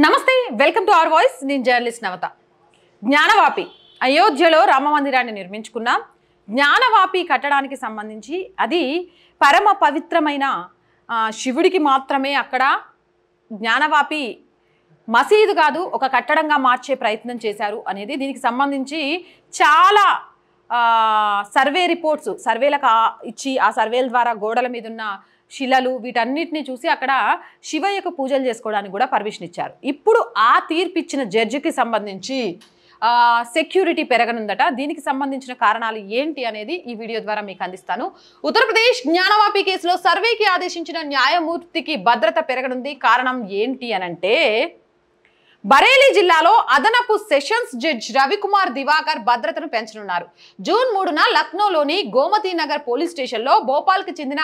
నమస్తే welcome to our voice నేను journalist నవత జ్ఞానవాపి అయోధ్యలో రామ మందిరాన్ని నిర్మించుకున్నాం జ్ఞానవాపి కట్టడానికి సంబంధించి అది పరమ పవిత్రమైన శివుడికి మాత్రమే అక్కడ జ్ఞానవాపి మసీదు కాదు ఒక కట్టడంగా మార్చే ప్రయత్నం చేశారు అనేది దీనికి సంబంధించి చాలా సర్వే రిపోర్ట్స్ సర్వేలకు ఇచ్చి ఆ సర్వేల ద్వారా గోడల మీద ఉన్న శిలలు వీటన్నిటిని చూసి అక్కడ శివయ్యకు పూజలు చేసుకోవడానికి కూడా పర్మిషన్ ఇచ్చారు. ఇప్పుడు ఆ తీర్పు ఇచ్చిన జడ్జికి సంబంధించి సెక్యూరిటీ పెరగనుందట. దీనికి సంబంధించిన కారణాలు ఏంటి అనేది ఈ వీడియో ద్వారా మీకు అందిస్తాను. ఉత్తరప్రదేశ్ జ్ఞానవాపి కేసులో సర్వేకి ఆదేశించిన న్యాయమూర్తికి భద్రత పెరగనుంది. కారణం ఏంటి అనంటే బరేలీ జిల్లాలో అదనపు సెషన్స్ జడ్జి రవికుమార్ దివాకర్ భద్రతను పెంచనున్నారు. జూన్ 3న లక్నోలోని గోమతి నగర్ పోలీస్ స్టేషన్లో భోపాల్కి చెందిన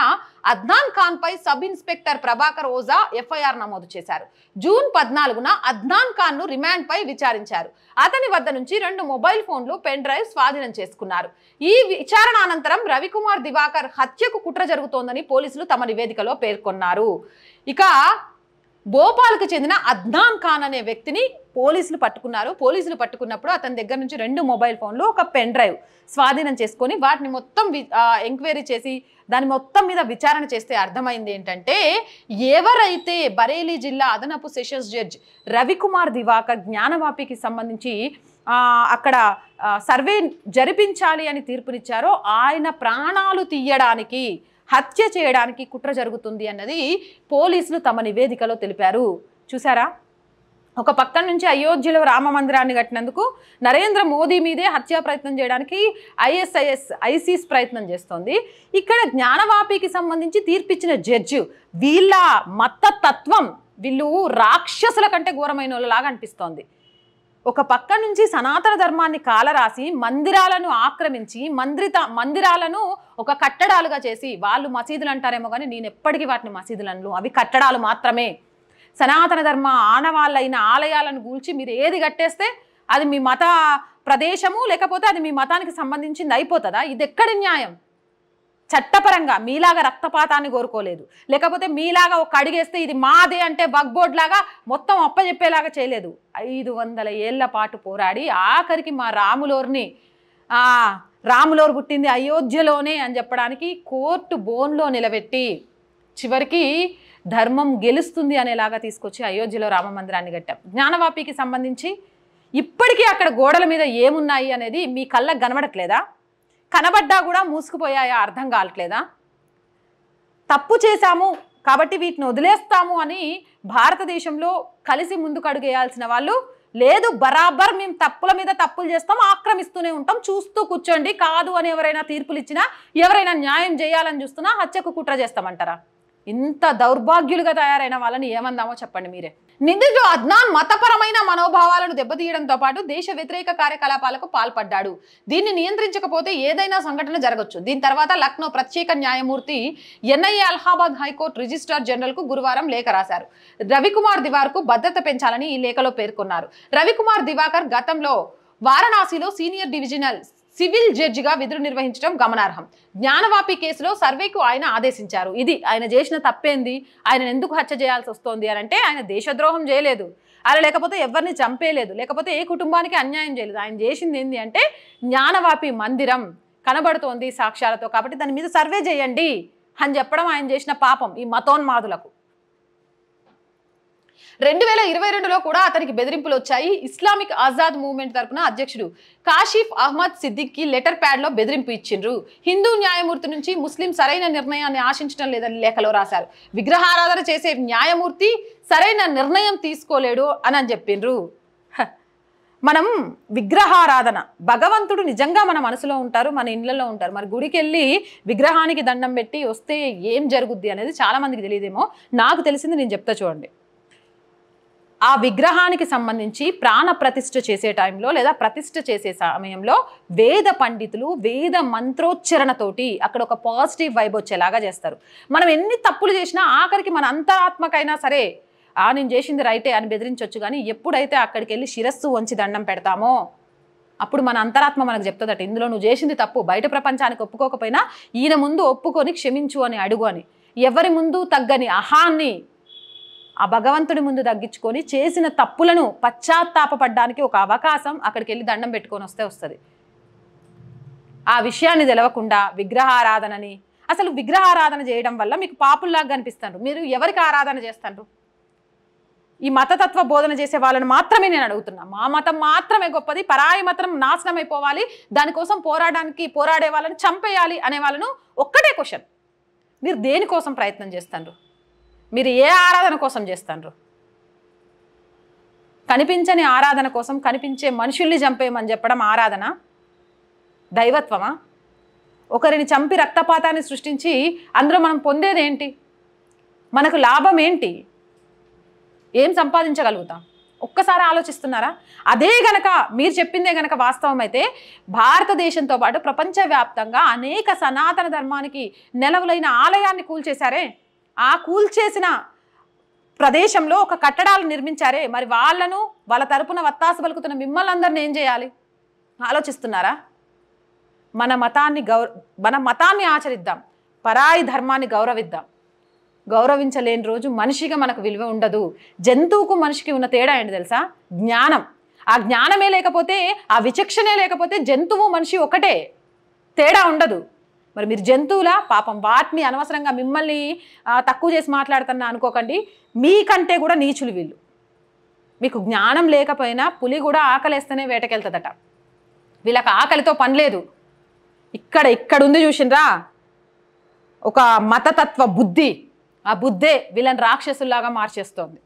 అద్నాన్ ఖాన్ పై sub inspector Prabhakar Ojha FIR నమోదు చేశారు. జూన్ 14న అద్నాన్ ఖాన్ ను రిమాండ్ పై విచారించారు. అతని వద్ద నుంచి 2 మొబైల్ ఫోన్లు పెన్ డ్రైవ్ స్వాధీనం చేసుకున్నారు. ఈ విచారణ అనంతరం రవికుమార్ దివాకర్ హత్యకు కుట్ర జరుగుతోందని పోలీసులు తమ నివేదికలో పేర్కొన్నారు. ఇక భోపాల్కి చెందిన అద్నాన్ ఖాన్ అనే వ్యక్తిని పోలీసులు పట్టుకున్నారు. పోలీసులు పట్టుకున్నప్పుడు అతని దగ్గర నుంచి 2 మొబైల్ ఫోన్లు ఒక పెన్ డ్రైవ్ స్వాధీనం చేసుకొని వాటిని మొత్తం ఎంక్వైరీ చేసి దాని మొత్తం మీద విచారణ చేస్తే అర్థమైంది ఏంటంటే ఎవరైతే బరేలీ జిల్లా అదనపు సెషన్స్ జడ్జ్ రవికుమార్ దివాకర్ జ్ఞానవాపికి సంబంధించి అక్కడ సర్వే జరిపించాలి అని తీర్పునిచ్చారో ఆయన ప్రాణాలు తీయడానికి హత్య చేయడానికి కుట్ర జరుగుతుంది అన్నది పోలీసులు తమ నివేదికలో తెలిపారు. చూసారా, ఒక పక్క నుంచి అయోధ్యలో రామ మందిరాన్ని కట్టినందుకు నరేంద్ర మోదీ మీదే హత్యా ప్రయత్నం చేయడానికి ఐసిస్ ప్రయత్నం చేస్తోంది. ఇక్కడ జ్ఞానవాపికి సంబంధించి తీర్పిచ్చిన జడ్జి వీళ్ళ మతతత్వం వీళ్ళు రాక్షసుల కంటే ఘోరమైన వాళ్ళలాగా అనిపిస్తోంది. ఒక పక్క నుంచి సనాతన ధర్మాన్ని కాలరాసి మందిరాలను ఆక్రమించి మందిరాలను ఒక కట్టడాలుగా చేసి వాళ్ళు మసీదులు అంటారేమో కానీ నేను ఎప్పటికీ వాటిని మసీదులు అనను, అవి కట్టడాలు మాత్రమే. సనాతన ధర్మ ఆనవాళ్ళైన ఆలయాలను గూల్చి మీరు ఏది కట్టేస్తే అది మీ మత ప్రదేశము లేకపోతే అది మీ మతానికి సంబంధించింది అయిపోతుందా? ఇది ఎక్కడి న్యాయం? చట్టపరంగా మీలాగా రక్తపాతాన్ని కోరుకోలేదు, లేకపోతే మీలాగా ఒక అడిగేస్తే ఇది మాదే అంటే బగ్బోర్డ్ లాగా మొత్తం అప్పచెప్పేలాగా చేయలేదు. 500 ఏళ్ల పాటు పోరాడి ఆఖరికి మా రాములోరు పుట్టింది అయోధ్యలోనే అని చెప్పడానికి కోర్టు బోన్లో నిలబెట్టి చివరికి ధర్మం గెలుస్తుంది అనేలాగా తీసుకొచ్చి అయోధ్యలో రామ మందిరాన్ని కట్టాం. జ్ఞానవాపికి సంబంధించి ఇప్పటికీ అక్కడ గోడల మీద ఏమున్నాయి అనేది మీ కళ్ళకు కనబడట్లేదా? కనబడ్డా కూడా మూసుకుపోయాయా? అర్థం కావట్లేదా? తప్పు చేశాము కాబట్టి వీటిని వదిలేస్తాము అని భారతదేశంలో కలిసి ముందుకు అడుగేయాల్సిన వాళ్ళు లేదు, బరాబర్ మేము తప్పుల మీద తప్పులు చేస్తాం, ఆక్రమిస్తూనే ఉంటాం, చూస్తూ కూర్చోండి. కాదు అని ఎవరైనా తీర్పులు ఇచ్చినా ఎవరైనా న్యాయం చేయాలని చూస్తున్నా హత్యకు కుట్ర చేస్తామంటారా? ఇంత దౌర్భాగ్యులుగా తయారైన వాళ్ళని ఏమందామో చెప్పండి మీరే. నిందితుడు అద్నాన్ మతపరమైన మనోభావాలను దెబ్బతీయడంతో పాటు దేశ వ్యతిరేక కార్యకలాపాలకు పాల్పడ్డాడు. దీన్ని నియంత్రించకపోతే ఏదైనా సంఘటన జరగచ్చు. దీని తర్వాత లక్నో ప్రత్యేక న్యాయమూర్తి NIA Allahabad high court registrar general కు గురువారం లేఖ రాశారు. రవికుమార్ దివాకర్ కు భద్రత పెంచాలని ఈ లేఖలో పేర్కొన్నారు. రవికుమార్ దివాకర్ గతంలో వారణాసిలో సీనియర్ డివిజనల్ సివిల్ జడ్జిగా విధులు నిర్వహించడం గమనార్హం. జ్ఞానవాపి కేసులో సర్వేకు ఆయన ఆదేశించారు. ఇది ఆయన చేసిన తప్పేంది? ఆయన ఎందుకు హత్య చేయాల్సి వస్తోంది అని అంటే ఆయన దేశద్రోహం చేయలేదు, ఆయన లేకపోతే ఎవరిని చంపేయలేదు, లేకపోతే ఏ కుటుంబానికి అన్యాయం చేయలేదు. ఆయన చేసింది ఏంటి అంటే జ్ఞానవాపి మందిరం కనబడుతోంది సాక్ష్యాలతో, కాబట్టి దాని మీద సర్వే చేయండి అని చెప్పడం ఆయన చేసిన పాపం ఈ మతోన్మాదులకు. 2022లో కూడా అతనికి బెదిరింపులు వచ్చాయి. ఇస్లామిక్ ఆజాద్ మూవ్మెంట్ తరపున అధ్యక్షుడు కాషిఫ్ అహ్మద్ సిద్దిక్కి లెటర్ ప్యాడ్ లో బెదిరింపు ఇచ్చిండ్రు. హిందూ న్యాయమూర్తి నుంచి ముస్లిం సరైన నిర్ణయాన్ని ఆశించడం లేదని లేఖలో రాశారు. విగ్రహారాధన చేసే న్యాయమూర్తి సరైన నిర్ణయం తీసుకోలేడు అని చెప్పిండ్రు. మనం విగ్రహారాధన, భగవంతుడు నిజంగా మన మనసులో ఉంటారు, మన ఇళ్లలో ఉంటారు. మరి గుడికి వెళ్ళి విగ్రహానికి దండం పెట్టి వస్తే ఏం జరుగుద్ది అనేది చాలా మందికి తెలియదేమో. నాకు తెలిసింది నేను చెప్తా చూడండి. ఆ విగ్రహానికి సంబంధించి ప్రాణ ప్రతిష్ఠ చేసే టైంలో లేదా ప్రతిష్ఠ చేసే సమయంలో వేద పండితులు వేద మంత్రోచ్చరణతోటి అక్కడ ఒక పాజిటివ్ వైబ్ వచ్చేలాగా చేస్తారు. మనం ఎన్ని తప్పులు చేసినా ఆఖరికి మన అంతరాత్మకైనా సరే నేను చేసింది రైటే అని బెదిరించవచ్చు. కానీ ఎప్పుడైతే అక్కడికి వెళ్ళి శిరస్సు వంచి దండం పెడతామో అప్పుడు మన అంతరాత్మ మనకు చెప్తుందట ఇందులో నువ్వు చేసింది తప్పు, బయట ప్రపంచానికి ఒప్పుకోకపోయినా ఈయన ముందు ఒప్పుకొని క్షమించు అని అడుగు అని. ఎవరి ముందు తగ్గని అహాన్ని ఆ భగవంతుడి ముందు తగ్గించుకొని చేసిన తప్పులను పశ్చాత్తాపపడడానికి ఒక అవకాశం అక్కడికి వెళ్ళి దండం పెట్టుకొని వస్తుంది. ఆ విషయాన్ని తెలవకుండా విగ్రహారాధనని, అసలు విగ్రహారాధన చేయడం వల్ల మీకు పాపుల్లాగా కనిపిస్తారు. మీరు ఎవరికి ఆరాధన చేస్తారు? ఈ మతతత్వ బోధన చేసే వాళ్ళని మాత్రమే నేను అడుగుతున్నా. మా మతం మాత్రమే గొప్పది, పరాయి మతం నాశనం అయిపోవాలి, దానికోసం పోరాడే వాళ్ళని చంపేయాలి అనే వాళ్ళను ఒక్కటే క్వశ్చన్, మీరు దేనికోసం ప్రయత్నం చేస్తారు? మీరు ఏ ఆరాధన కోసం చేస్తారు? కనిపించని ఆరాధన కోసం కనిపించే మనుషుల్ని చంపేయమని చెప్పడం ఆరాధన? దైవత్వమా? ఒకరిని చంపి రక్తపాతాన్ని సృష్టించి అందులో మనం పొందేది ఏంటి? మనకు లాభం ఏంటి? ఏం సంపాదించగలుగుతాం? ఒక్కసారి ఆలోచిస్తున్నారా? అదే గనక మీరు చెప్పిందే గనక వాస్తవం అయితే భారతదేశంతో పాటు ప్రపంచవ్యాప్తంగా అనేక సనాతన ధర్మానికి నెలవులైన ఆలయాన్ని కూల్చేశారే, ఆ కూల్చేసిన ప్రదేశంలో ఒక కట్టడాలు నిర్మించారే, మరి వాళ్ళ తరపున వత్తాసు పలుకుతున్న మిమ్మల్ని అందరిని ఏం చేయాలి? ఆలోచిస్తున్నారా? మన మతాన్ని ఆచరిద్దాం, పరాయి ధర్మాన్ని గౌరవిద్దాం. గౌరవించలేని రోజు మనిషిగా మనకు విలువ ఉండదు. జంతువుకు మనిషికి ఉన్న తేడా ఏంటి తెలుసా? జ్ఞానం. ఆ జ్ఞానమే లేకపోతే, ఆ విచక్షణే లేకపోతే జంతువు మనిషి ఒకటే, తేడా ఉండదు. మరి మీరు జంతువులా? పాపం వాటిని అనవసరంగా మిమ్మల్ని తక్కువ చేసి మాట్లాడుతున్నా అనుకోకండి. మీకంటే కూడా నీచులు వీళ్ళు. మీకు జ్ఞానం లేకపోయినా పులి కూడా ఆకలేస్తేనే వేటకెళ్తుందట. వీళ్ళకి ఆకలితో పని లేదు. ఇక్కడ ఉంది చూసిండ్రా ఒక మతతత్వ బుద్ధి. ఆ బుద్ధే వీళ్ళని రాక్షసుల్లాగా మార్చేస్తోంది.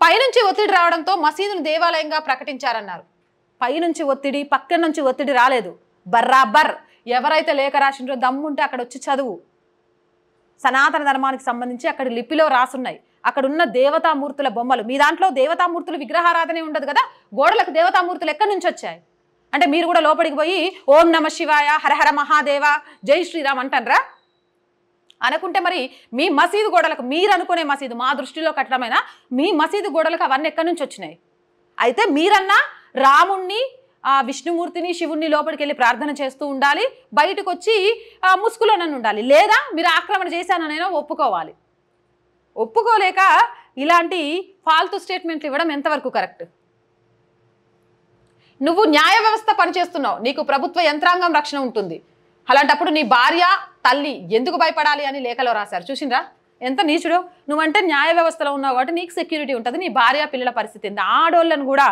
పైనుంచి ఒత్తిడి రావడంతో మసీదును దేవాలయంగా ప్రకటించారన్నారు. పైనుంచి ఒత్తిడి, పక్కన నుంచి ఒత్తిడి రాలేదు. బర్రాబర్ ఎవరైతే లేఖ రాసిండ్రో దమ్ముంటే అక్కడ వచ్చి చదువు. సనాతన ధర్మానికి సంబంధించి అక్కడ లిపిలో రాసున్నాయి. అక్కడ ఉన్న దేవతామూర్తుల బొమ్మలు. మీ దాంట్లో దేవతామూర్తులు విగ్రహారాధనే ఉండదు కదా, గోడలకు దేవతామూర్తులు ఎక్కడి నుంచి వచ్చాయి? అంటే మీరు కూడా లోపలికి పోయి ఓం నమ శివాయ, హరహర మహాదేవ, జై శ్రీరామ్ అంటారా? అనుకుంటే మరి మీ మసీదు గోడలకు, మీరు అనుకునే మసీదు మా దృష్టిలో కట్టడమైనా మీ మసీదు గోడలకు అవన్నీ ఎక్కడి నుంచి వచ్చినాయి? అయితే మీరన్నా రాముణ్ణి, విష్ణుమూర్తిని, శివుణ్ణి లోపలికి వెళ్ళి ప్రార్థన చేస్తూ ఉండాలి, బయటకు వచ్చి ముసుగులోనని ఉండాలి. లేదా మీరు ఆక్రమణ చేశాననైనా ఒప్పుకోవాలి. ఒప్పుకోలేక ఇలాంటి ఫాల్తూ స్టేట్మెంట్లు ఇవ్వడం ఎంతవరకు కరెక్ట్? నువ్వు న్యాయ వ్యవస్థ పనిచేస్తున్నావు, నీకు ప్రభుత్వ యంత్రాంగం రక్షణ ఉంటుంది. అలాంటప్పుడు నీ భార్య, తల్లి ఎందుకు భయపడాలి అని లేఖలో రాశారు. చూసిండ్రా ఎంత నీచుడు? నువ్వంటే న్యాయ వ్యవస్థలో ఉన్నావు కాబట్టి నీకు సెక్యూరిటీ ఉంటుంది. నీ భార్య పిల్లల పరిస్థితి ఏంది? ఆడోళ్ళను కూడా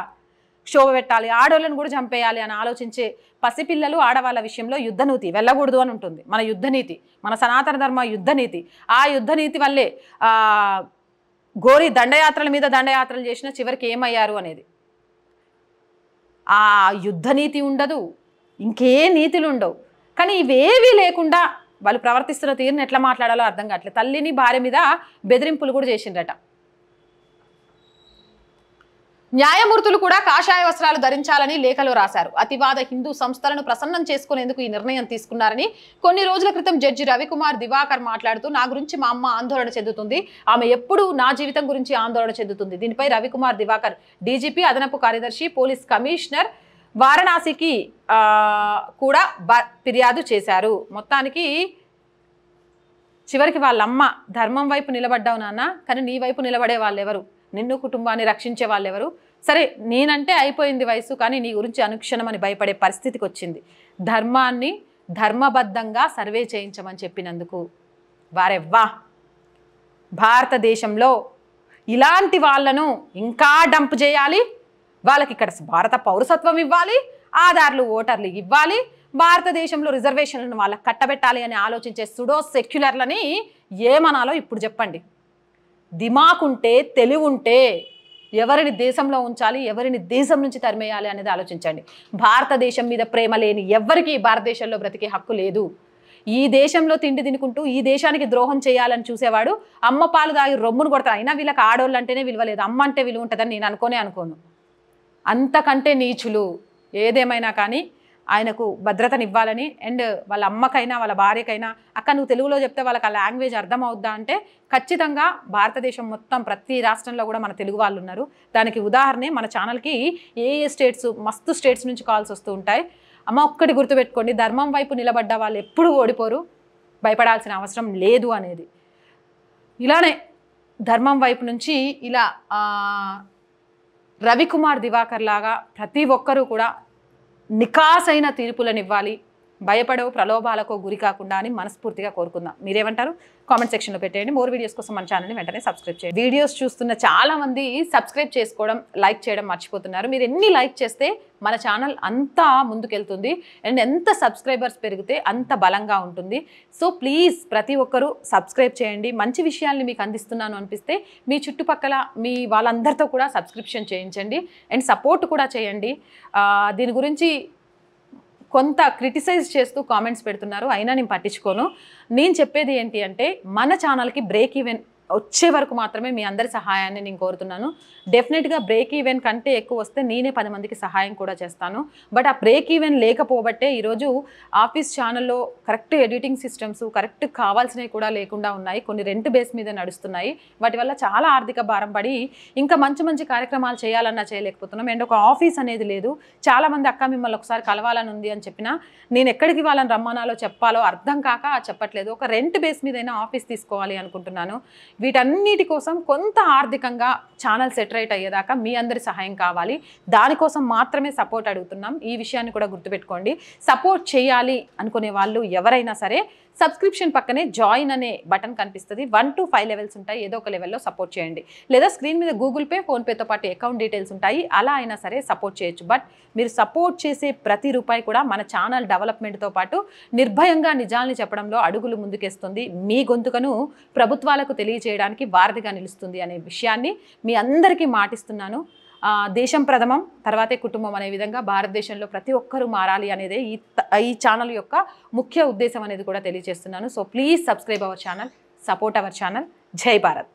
క్షోభ పెట్టాలి, ఆడోళ్ళను కూడా చంపేయాలి అని ఆలోచించే పసిపిల్లలు, ఆడవాళ్ళ విషయంలో యుద్ధనీతి వెళ్ళకూడదు అని ఉంటుంది. మన యుద్ధనీతి, మన సనాతన ధర్మ యుద్ధనీతి. ఆ యుద్ధనీతి వల్లే గోరి దండయాత్రల మీద దండయాత్రలు చేసిన చివరికి ఏమయ్యారు అనేది. ఆ యుద్ధనీతి ఉండదు, ఇంకే నీతులు ఉండవు. కానీ ఇవేవీ లేకుండా వాళ్ళు ప్రవర్తిస్తున్న తీరుని ఎట్లా మాట్లాడాలో అర్థం కావట్లేదు. తల్లిని, భార్య మీద బెదిరింపులు కూడా చేసిండ్రట. న్యాయమూర్తులు కూడా కాషాయ వస్త్రాలు ధరించాలని లేఖలో రాశారు. అతివాద హిందూ సంస్థలను ప్రసన్నం చేసుకునేందుకు ఈ నిర్ణయం తీసుకున్నారని కొన్ని రోజుల క్రితం జడ్జి రవికుమార్ దివాకర్ మాట్లాడుతూ, నా గురించి మా అమ్మ ఆందోళన చెందుతుంది, ఆమె ఎప్పుడూ నా జీవితం గురించి ఆందోళన చెందుతుంది. దీనిపై రవికుమార్ దివాకర్ డీజీపీ, అదనపు కార్యదర్శి, పోలీస్ కమిషనర్ వారణాసికి కూడా ఫిర్యాదు చేశారు. మొత్తానికి చివరికి వాళ్ళమ్మ ధర్మం వైపు నిలబడ్డావు నాన్న, కానీ నీ వైపు నిలబడే వాళ్ళు ఎవరు? నిన్ను, కుటుంబాన్ని రక్షించే వాళ్ళు ఎవరు? సరే నేనంటే అయిపోయింది వయసు, కానీ నీ గురించి అనుక్షణం అని భయపడే పరిస్థితికి వచ్చింది. ధర్మాన్ని ధర్మబద్ధంగా సర్వే చేయించమని చెప్పినందుకు వారెవ్వా. భారతదేశంలో ఇలాంటి వాళ్ళను ఇంకా డంప్ చేయాలి, వాళ్ళకి ఇక్కడ భారత పౌరసత్వం ఇవ్వాలి, ఆధార్లు, ఓటర్లు ఇవ్వాలి, భారతదేశంలో రిజర్వేషన్లను వాళ్ళకి కట్టబెట్టాలి అని ఆలోచించే సుడో సెక్యులర్లని ఏమనాలో ఇప్పుడు చెప్పండి. దిమాకుంటే, తెలివుంటే ఎవరిని దేశంలో ఉంచాలి, ఎవరిని దేశం నుంచి తరిమేయాలి అనేది ఆలోచించండి. భారతదేశం మీద ప్రేమ లేని ఎవ్వరికీ భారతదేశంలో బ్రతికే హక్కు లేదు. ఈ దేశంలో తిండి తినుకుంటూ ఈ దేశానికి ద్రోహం చేయాలని చూసేవాడు అమ్మ పాలు దాగి రొమ్మును కొడతాడు. అయినా వీళ్ళకి ఆడోళ్ళు అంటేనే విలువ లేదు, అమ్మ అంటే విలువ ఉంటుందని నేను అనుకోను. అంతకంటే నీచులు. ఏదేమైనా కానీ ఆయనకు భద్రతనివ్వాలని, అండ్ వాళ్ళ అమ్మకైనా వాళ్ళ భార్యకైనా, అక్క నువ్వు తెలుగులో చెప్తే వాళ్ళకి ఆ లాంగ్వేజ్ అర్థం అవుద్దా అంటే ఖచ్చితంగా భారతదేశం మొత్తం ప్రతి రాష్ట్రంలో కూడా మన తెలుగు వాళ్ళు ఉన్నారు. దానికి ఉదాహరణే మన ఛానల్కి ఏ స్టేట్స్, మస్తు స్టేట్స్ నుంచి కాల్స్ వస్తూ ఉంటాయి. అమ్మ ఒక్కటి గుర్తుపెట్టుకోండి, ధర్మం వైపు నిలబడ్డ వాళ్ళు ఎప్పుడూ ఓడిపోరు, భయపడాల్సిన అవసరం లేదు అనేది. ఇలానే ధర్మం వైపు నుంచి ఇలా రవికుమార్ దివాకర్ లాగా ప్రతి ఒక్కరూ కూడా నికాసైన తీర్పులను ఇవ్వాలి, భయపడో ప్రలోభాలకు గురి కాకుండా అని మనస్ఫూర్తిగా కోరుకుందాం. మీరేమంటారు? కామెంట్ సెక్షన్లో పెట్టేయండి. మోర్ వీడియోస్ కోసం మన ఛానల్ని వెంటనే సబ్స్క్రైబ్ చేయండి. వీడియోస్ చూస్తున్న చాలామంది సబ్స్క్రైబ్ చేసుకోవడం, లైక్ చేయడం మర్చిపోతున్నారు. మీరు ఎన్ని లైక్ చేస్తే మన ఛానల్ అంతా ముందుకెళ్తుంది అండ్ ఎంత సబ్స్క్రైబర్స్ పెరిగితే అంత బలంగా ఉంటుంది. సో ప్లీజ్ ప్రతి ఒక్కరూ సబ్స్క్రైబ్ చేయండి. మంచి విషయాల్ని మీకు అందిస్తున్నాను అనిపిస్తే మీ చుట్టుపక్కల మీ వాళ్ళందరితో కూడా సబ్స్క్రిప్షన్ చేయించండి అండ్ సపోర్ట్ కూడా చేయండి. దీని గురించి కొంత క్రిటిసైజ్ చేస్తూ కామెంట్స్ పెడుతున్నారు, అయినా నేను పట్టించుకోను. నేను చెప్పేది ఏంటి అంటే మన ఛానల్కి బ్రేక్ ఈవెన్ వచ్చే వరకు మాత్రమే మీ అందరి సహాయాన్ని నేను కోరుతున్నాను. డెఫినెట్గా బ్రేక్ ఈవెన్ కంటే ఎక్కువ వస్తే నేనే 10 మందికి సహాయం కూడా చేస్తాను. బట్ ఆ బ్రేక్ ఈవెన్ లేకపోబట్టే ఈరోజు ఆఫీస్ ఛానల్లో కరెక్ట్ ఎడిటింగ్ సిస్టమ్స్ కరెక్ట్ కావాల్సినవి కూడా లేకుండా ఉన్నాయి. కొన్ని రెంట్ బేస్ మీద నడుస్తున్నాయి. వాటి వల్ల చాలా ఆర్థిక భారం పడి ఇంకా మంచి మంచి కార్యక్రమాలు చేయాలన్నా చేయలేకపోతున్నాం. అండ్ ఒక ఆఫీస్ అనేది లేదు. చాలామంది అక్క మిమ్మల్ని ఒకసారి కలవాలని ఉంది అని చెప్పినా నేను ఎక్కడికి వాళ్ళని రమ్మనాలో చెప్పాలో అర్థం కాక చెప్పట్లేదు. ఒక రెంట్ బేస్ మీదైనా ఆఫీస్ తీసుకోవాలి అనుకుంటున్నాను. వీటన్నిటి కోసం కొంత ఆర్థికంగా ఛానల్ సెటరేట్ అయ్యేదాకా మీ అందరి సహాయం కావాలి. దానికోసం మాత్రమే సపోర్ట్ అడుగుతున్నాం. ఈ విషయాన్ని కూడా గుర్తుపెట్టుకోండి. సపోర్ట్ చేయాలి అనుకునే వాళ్ళు ఎవరైనా సరే సబ్స్క్రిప్షన్ పక్కనే జాయిన్ అనే బటన్ కనిపిస్తుంది. 1 to 5 లెవెల్స్ ఉంటాయి. ఏదో ఒక లెవెల్లో సపోర్ట్ చేయండి. లేదా స్క్రీన్ మీద గూగుల్ పే, ఫోన్పేతో పాటు అకౌంట్ డీటెయిల్స్ ఉంటాయి. అలా అయినా సరే సపోర్ట్ చేయొచ్చు. బట్ మీరు సపోర్ట్ చేసే ప్రతి రూపాయి కూడా మన ఛానల్ డెవలప్మెంట్తో పాటు నిర్భయంగా నిజాల్ని చెప్పడంలో అడుగులు ముందుకేస్తుంది. మీ గొంతుకను ప్రభుత్వాలకు తెలియజేయడానికి వారధిగా నిలుస్తుంది అనే విషయాన్ని మీ అందరికీ మాటిస్తున్నాను. దేశం ప్రథమం, తర్వాతే కుటుంబం అనే విధంగా భారతదేశంలో ప్రతి ఒక్కరూ మారాలి అనేదే ఈ ఛానల్ యొక్క ముఖ్య ఉద్దేశం అనేది కూడా తెలియజేస్తున్నాను. So please subscribe our channel, support our channel. జై భారత్.